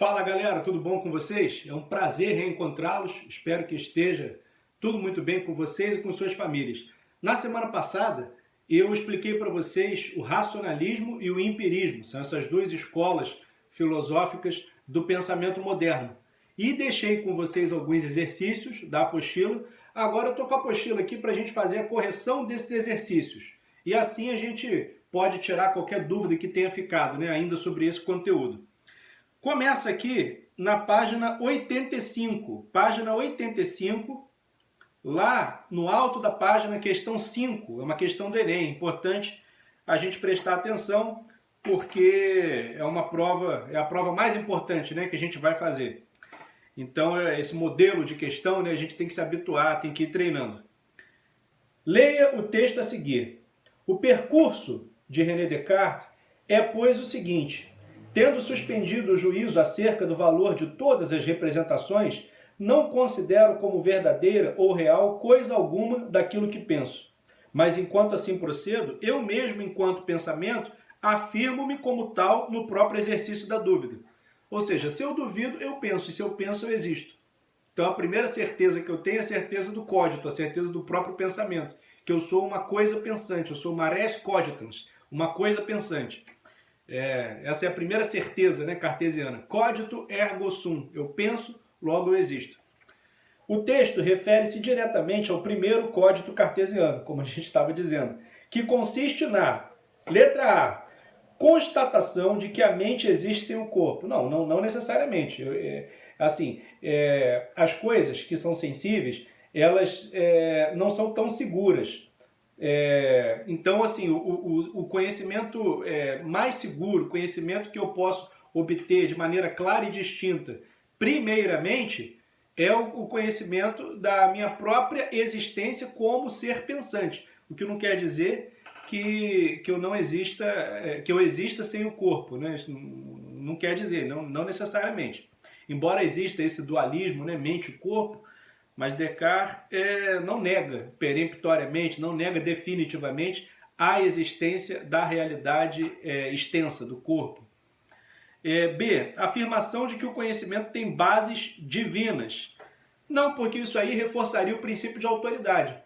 Fala galera, tudo bom com vocês? É um prazer reencontrá-los, espero que esteja tudo muito bem com vocês e com suas famílias. Na semana passada eu expliquei para vocês o racionalismo e o empirismo, são essas duas escolas filosóficas do pensamento moderno. E deixei com vocês alguns exercícios da apostila, agora eu estou com a apostila aqui para a gente fazer a correção desses exercícios. E assim a gente pode tirar qualquer dúvida que tenha ficado, ainda sobre esse conteúdo. Começa aqui na página 85. Página 85, lá no alto da página, questão 5. É uma questão do Enem. É importante a gente prestar atenção, porque é a prova mais importante, que a gente vai fazer. Então, esse modelo de questão, a gente tem que se habituar, tem que ir treinando. Leia o texto a seguir. O percurso de René Descartes é, pois, o seguinte: tendo suspendido o juízo acerca do valor de todas as representações, não considero como verdadeira ou real coisa alguma daquilo que penso. Mas enquanto assim procedo, eu mesmo, enquanto pensamento, afirmo-me como tal no próprio exercício da dúvida. Ou seja, se eu duvido, eu penso, e se eu penso, eu existo. Então a primeira certeza que eu tenho é a certeza do cogito, a certeza do próprio pensamento, que eu sou uma coisa pensante, eu sou uma res cogitans, uma coisa pensante. Essa é a primeira certeza, cartesiana. Cogito ergo sum. Eu penso, logo eu existo. O texto refere-se diretamente ao primeiro cogito cartesiano, como a gente estava dizendo, que consiste na letra A, constatação de que a mente existe sem o corpo. Não necessariamente. As coisas que são sensíveis, elas não são tão seguras. Então, assim, o conhecimento mais seguro, o conhecimento que eu posso obter de maneira clara e distinta, primeiramente, é o conhecimento da minha própria existência como ser pensante. O que não quer dizer que eu não exista, que eu exista sem o corpo, Isso não quer dizer, não necessariamente. Embora exista esse dualismo, mente e corpo, mas Descartes não nega peremptoriamente, não nega definitivamente a existência da realidade extensa do corpo. B. Afirmação de que o conhecimento tem bases divinas. Não, porque isso aí reforçaria o princípio de autoridade.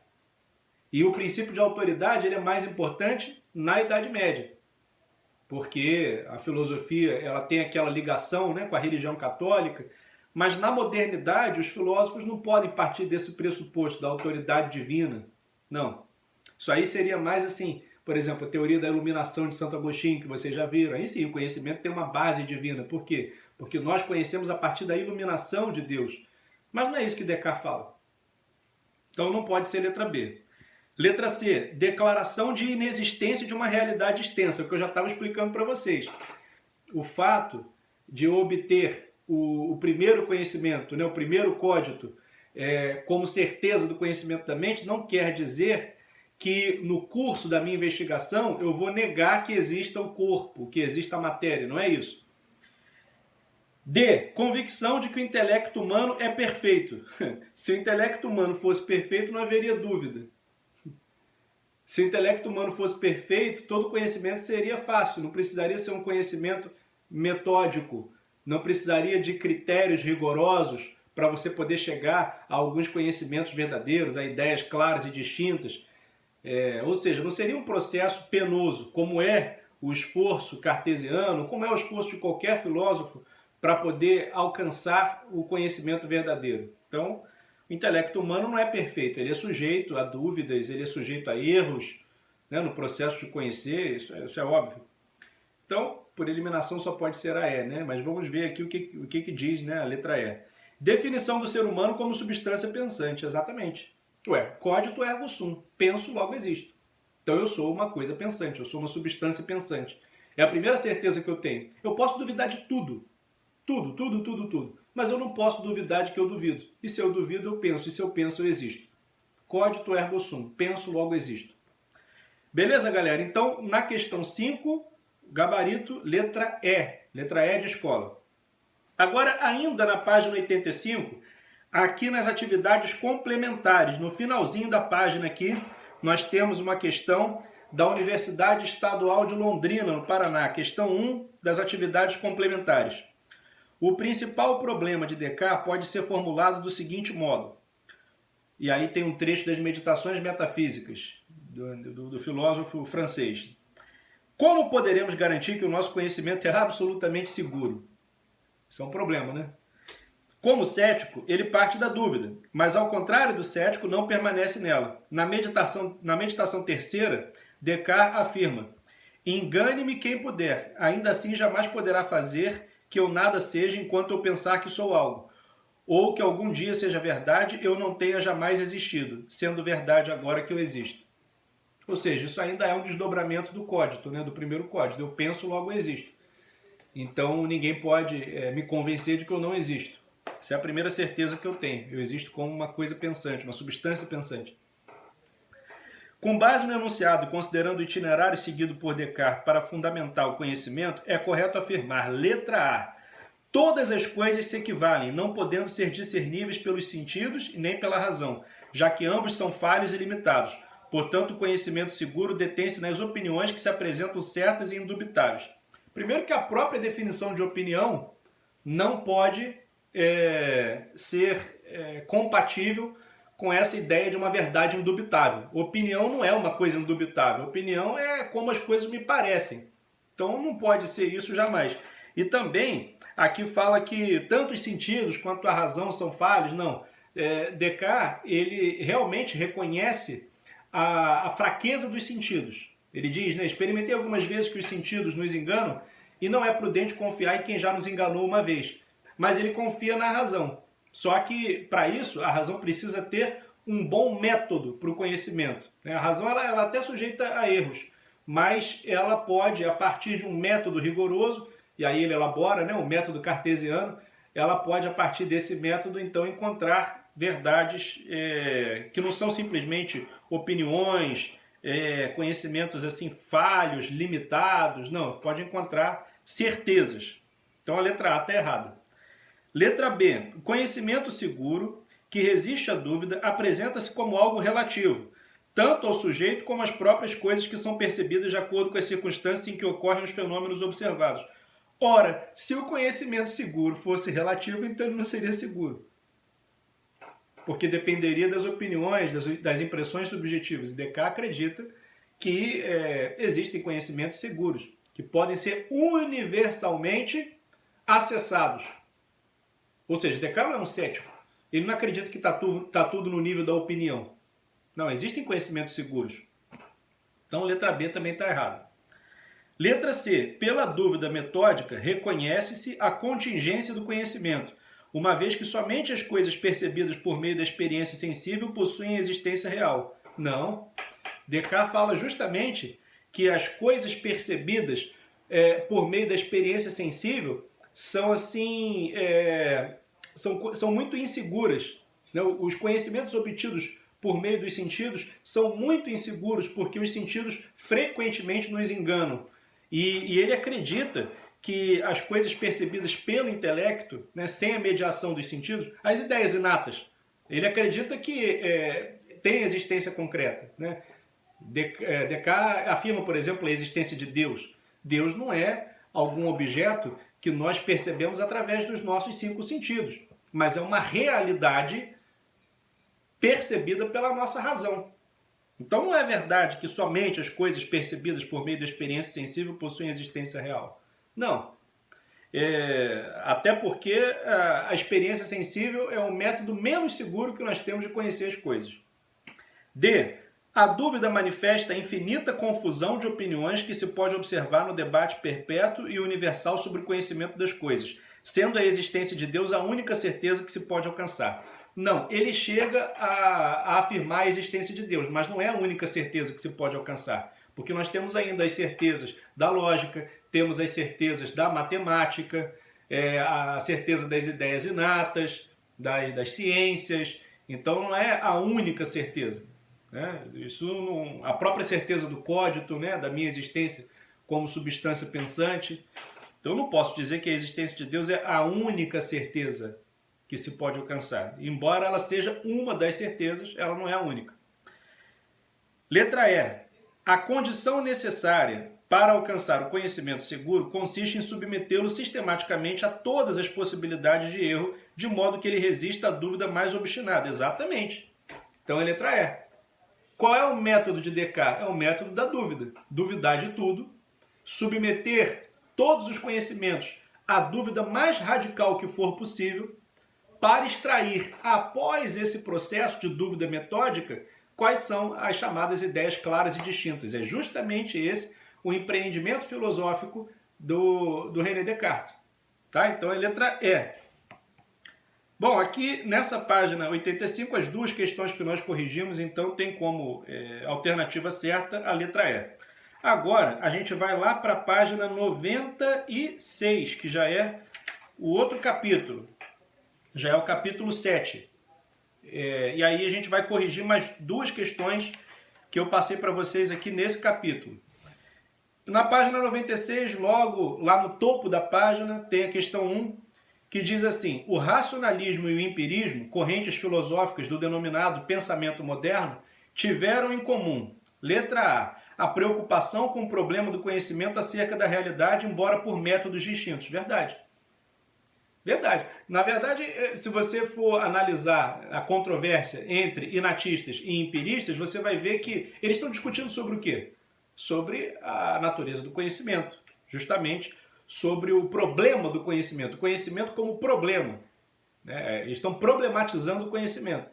E o princípio de autoridade ele é mais importante na Idade Média. Porque a filosofia ela tem aquela ligação com a religião católica, mas na modernidade os filósofos não podem partir desse pressuposto da autoridade divina. Não. Isso aí seria mais assim, por exemplo, a teoria da iluminação de Santo Agostinho, que vocês já viram. Aí sim, o conhecimento tem uma base divina. Por quê? Porque nós conhecemos a partir da iluminação de Deus. Mas não é isso que Descartes fala. Então não pode ser letra B. Letra C, declaração de inexistência de uma realidade extensa, o que eu já estava explicando para vocês. O fato de obter o primeiro conhecimento, o primeiro cogito, como certeza do conhecimento da mente, não quer dizer que no curso da minha investigação eu vou negar que exista o corpo, que exista a matéria, não é isso. D. Convicção de que o intelecto humano é perfeito. Se o intelecto humano fosse perfeito, não haveria dúvida. Se o intelecto humano fosse perfeito, todo conhecimento seria fácil, não precisaria ser um conhecimento metódico, não precisaria de critérios rigorosos para você poder chegar a alguns conhecimentos verdadeiros, a ideias claras e distintas. Ou seja, não seria um processo penoso, como é o esforço cartesiano, como é o esforço de qualquer filósofo para poder alcançar o conhecimento verdadeiro. Então, o intelecto humano não é perfeito, ele é sujeito a dúvidas, ele é sujeito a erros, no processo de conhecer, isso é óbvio. Então, por eliminação só pode ser a E, mas vamos ver aqui o que diz a letra E. Definição do ser humano como substância pensante, exatamente. Cogito ergo sum, penso, logo existo. Então eu sou uma coisa pensante, eu sou uma substância pensante. É a primeira certeza que eu tenho. Eu posso duvidar de tudo. Tudo. Mas eu não posso duvidar de que eu duvido. E se eu duvido, eu penso. E se eu penso, eu existo. Cogito ergo sum. Penso, logo existo. Beleza, galera? Então, na questão 5, gabarito, letra E. Letra E de escola. Agora, ainda na página 85, aqui nas atividades complementares, no finalzinho da página aqui, nós temos uma questão da Universidade Estadual de Londrina, no Paraná. Questão 1 das atividades complementares. O principal problema de Descartes pode ser formulado do seguinte modo, e aí tem um trecho das Meditações Metafísicas, do filósofo francês. Como poderemos garantir que o nosso conhecimento é absolutamente seguro? Isso é um problema, né? Como cético, ele parte da dúvida, mas ao contrário do cético, não permanece nela. Na meditação terceira, Descartes afirma: engane-me quem puder, ainda assim jamais poderá fazer que eu nada seja enquanto eu pensar que sou algo. Ou que algum dia seja verdade, eu não tenha jamais existido, sendo verdade agora que eu existo. Ou seja, isso ainda é um desdobramento do código, né, do primeiro código. Eu penso, logo existo. Então ninguém pode me convencer de que eu não existo. Essa é a primeira certeza que eu tenho. Eu existo como uma coisa pensante, uma substância pensante. Com base no enunciado, considerando o itinerário seguido por Descartes para fundamentar o conhecimento, é correto afirmar, letra A, todas as coisas se equivalem, não podendo ser discerníveis pelos sentidos e nem pela razão, já que ambos são falhos e limitados. Portanto, o conhecimento seguro detém-se nas opiniões que se apresentam certas e indubitáveis. Primeiro que a própria definição de opinião não pode ser compatível com essa ideia de uma verdade indubitável. Opinião não é uma coisa indubitável. Opinião é como as coisas me parecem. Então não pode ser isso jamais. E também, aqui fala que tanto os sentidos quanto a razão são falhos. Não. Descartes, ele realmente reconhece a fraqueza dos sentidos. Ele diz, né, experimentei algumas vezes que os sentidos nos enganam e não é prudente confiar em quem já nos enganou uma vez. Mas ele confia na razão. Só que, para isso, a razão precisa ter um bom método para o conhecimento. A razão ela até sujeita a erros, mas ela pode, a partir de um método rigoroso, e aí ele elabora, né, o método cartesiano, ela pode, a partir desse método, então, encontrar verdades que não são simplesmente opiniões, conhecimentos assim falhos, limitados, não, pode encontrar certezas. Então a letra A está errada. Letra B. O conhecimento seguro, que resiste à dúvida, apresenta-se como algo relativo, tanto ao sujeito como às próprias coisas que são percebidas de acordo com as circunstâncias em que ocorrem os fenômenos observados. Ora, se o conhecimento seguro fosse relativo, então ele não seria seguro. Porque dependeria das opiniões, das impressões subjetivas. E Descartes acredita que existem conhecimentos seguros, que podem ser universalmente acessados. Ou seja, Descartes não é um cético. Ele não acredita que está tudo no nível da opinião. Não, existem conhecimentos seguros. Então, letra B também está errada. Letra C. Pela dúvida metódica, reconhece-se a contingência do conhecimento, uma vez que somente as coisas percebidas por meio da experiência sensível possuem existência real. Não. Descartes fala justamente que as coisas percebidas por meio da experiência sensível são assim, são muito inseguras. Né? Os conhecimentos obtidos por meio dos sentidos são muito inseguros porque os sentidos frequentemente nos enganam. E ele acredita que as coisas percebidas pelo intelecto, né, sem a mediação dos sentidos, as ideias inatas, ele acredita que tem existência concreta. Né? Descartes afirma, por exemplo, a existência de Deus. Deus não é algum objeto que nós percebemos através dos nossos 5 sentidos, mas é uma realidade percebida pela nossa razão. Então não é verdade que somente as coisas percebidas por meio da experiência sensível possuem existência real. Não. Até porque a experiência sensível é o método menos seguro que nós temos de conhecer as coisas. D. A dúvida manifesta a infinita confusão de opiniões que se pode observar no debate perpétuo e universal sobre o conhecimento das coisas, sendo a existência de Deus a única certeza que se pode alcançar. Não, ele chega a afirmar a existência de Deus, mas não é a única certeza que se pode alcançar, porque nós temos ainda as certezas da lógica, temos as certezas da matemática, a certeza das ideias inatas, das ciências, então não é a única certeza. Isso não, a própria certeza do código, né, da minha existência como substância pensante. Então eu não posso dizer que a existência de Deus é a única certeza que se pode alcançar. Embora ela seja uma das certezas, ela não é a única. Letra E. A condição necessária para alcançar o conhecimento seguro consiste em submetê-lo sistematicamente a todas as possibilidades de erro, de modo que ele resista à dúvida mais obstinada. Exatamente. Então, a letra E. Qual é o método de Descartes? É o método da dúvida. Duvidar de tudo, submeter todos os conhecimentos à dúvida mais radical que for possível, para extrair, após esse processo de dúvida metódica, quais são as chamadas ideias claras e distintas. É justamente esse o empreendimento filosófico do René Descartes. Tá? Então, é a letra E. Bom, aqui nessa página 85, as duas questões que nós corrigimos, então tem como alternativa certa a letra E. Agora, a gente vai lá para a página 96, que já é o outro capítulo. Já é o capítulo 7. E aí a gente vai corrigir mais duas questões que eu passei para vocês aqui nesse capítulo. Na página 96, logo lá no topo da página, tem a questão 1, que diz assim: o racionalismo e o empirismo, correntes filosóficas do denominado pensamento moderno, tiveram em comum, letra A preocupação com o problema do conhecimento acerca da realidade, embora por métodos distintos. Verdade. Verdade. Na verdade, se você for analisar a controvérsia entre inatistas e empiristas, você vai ver que eles estão discutindo sobre o quê? Sobre a natureza do conhecimento, justamente sobre o problema do conhecimento, o conhecimento como problema. Né? Eles estão problematizando o conhecimento,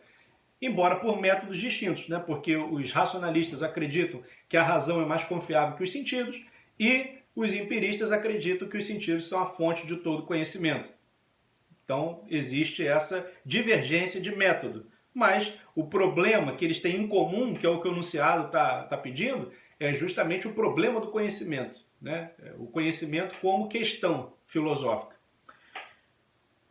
embora por métodos distintos, né? Porque os racionalistas acreditam que a razão é mais confiável que os sentidos e os empiristas acreditam que os sentidos são a fonte de todo conhecimento. Então, existe essa divergência de método. Mas o problema que eles têm em comum, que é o que o enunciado está pedindo, é justamente o problema do conhecimento, né? O conhecimento como questão filosófica.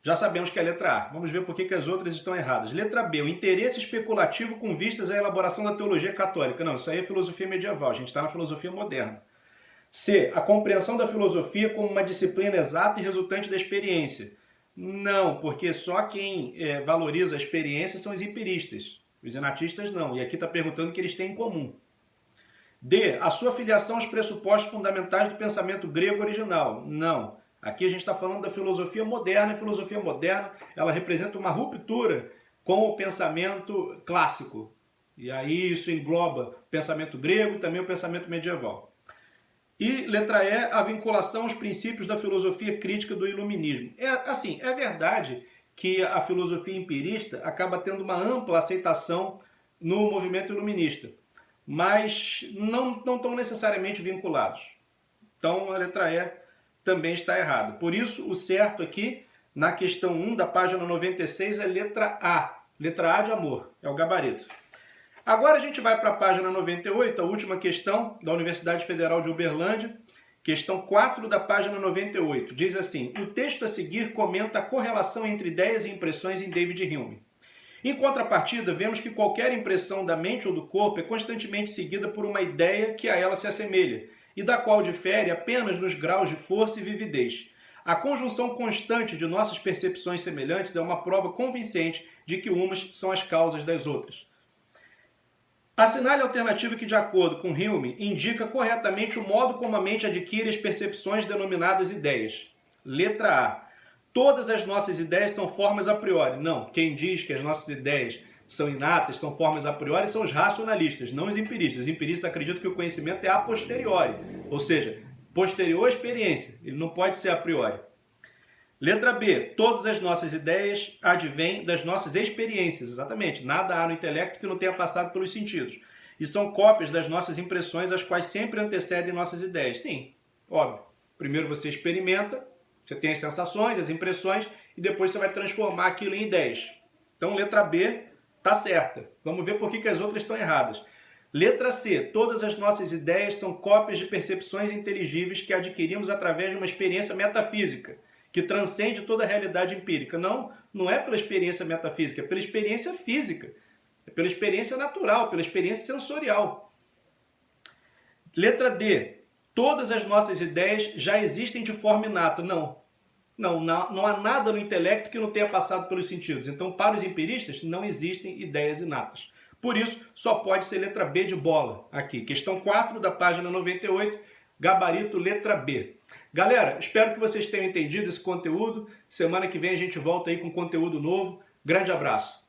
Já sabemos que é a letra A. Vamos ver por que as outras estão erradas. Letra B, o interesse especulativo com vistas à elaboração da teologia católica. Não, isso aí é filosofia medieval, a gente está na filosofia moderna. C, a compreensão da filosofia como uma disciplina exata e resultante da experiência. Não, porque só quem valoriza a experiência são os empiristas. Os inatistas não. E aqui está perguntando o que eles têm em comum. D, a sua filiação aos pressupostos fundamentais do pensamento grego original. Não. Aqui a gente está falando da filosofia moderna. A filosofia moderna ela representa uma ruptura com o pensamento clássico. E aí isso engloba o pensamento grego, também o pensamento medieval. E letra E, a vinculação aos princípios da filosofia crítica do iluminismo. É verdade que a filosofia empirista acaba tendo uma ampla aceitação no movimento iluminista, mas não estão necessariamente vinculados. Então a letra E também está errada. Por isso, o certo aqui, na questão 1 da página 96, é letra A. Letra A de amor, é o gabarito. Agora a gente vai para a página 98, a última questão da Universidade Federal de Uberlândia, questão 4 da página 98. Diz assim: o texto a seguir comenta a correlação entre ideias e impressões em David Hume. Em contrapartida, vemos que qualquer impressão da mente ou do corpo é constantemente seguida por uma ideia que a ela se assemelha, e da qual difere apenas nos graus de força e vividez. A conjunção constante de nossas percepções semelhantes é uma prova convincente de que umas são as causas das outras. Assinale a alternativa que, de acordo com Hume, indica corretamente o modo como a mente adquire as percepções denominadas ideias. Letra A. Todas as nossas ideias são formas a priori. Não, quem diz que as nossas ideias são inatas, são formas a priori, são os racionalistas, não os empiristas. Os empiristas acreditam que o conhecimento é a posteriori, ou seja, posterior à experiência. Ele não pode ser a priori. Letra B. Todas as nossas ideias advêm das nossas experiências. Exatamente. Nada há no intelecto que não tenha passado pelos sentidos. E são cópias das nossas impressões, as quais sempre antecedem nossas ideias. Sim, óbvio. Primeiro você experimenta, você tem as sensações, as impressões, e depois você vai transformar aquilo em ideias. Então, letra B está certa. Vamos ver por que as outras estão erradas. Letra C. Todas as nossas ideias são cópias de percepções inteligíveis que adquirimos através de uma experiência metafísica, que transcende toda a realidade empírica. Não é pela experiência metafísica, é pela experiência física, é pela experiência natural, pela experiência sensorial. Letra D. Todas as nossas ideias já existem de forma inata. Não há nada no intelecto que não tenha passado pelos sentidos. Então, para os empiristas, não existem ideias inatas. Por isso, só pode ser letra B de bola aqui. Questão 4 da página 98 gabarito letra B. Galera, espero que vocês tenham entendido esse conteúdo. Semana que vem a gente volta aí com conteúdo novo. Grande abraço.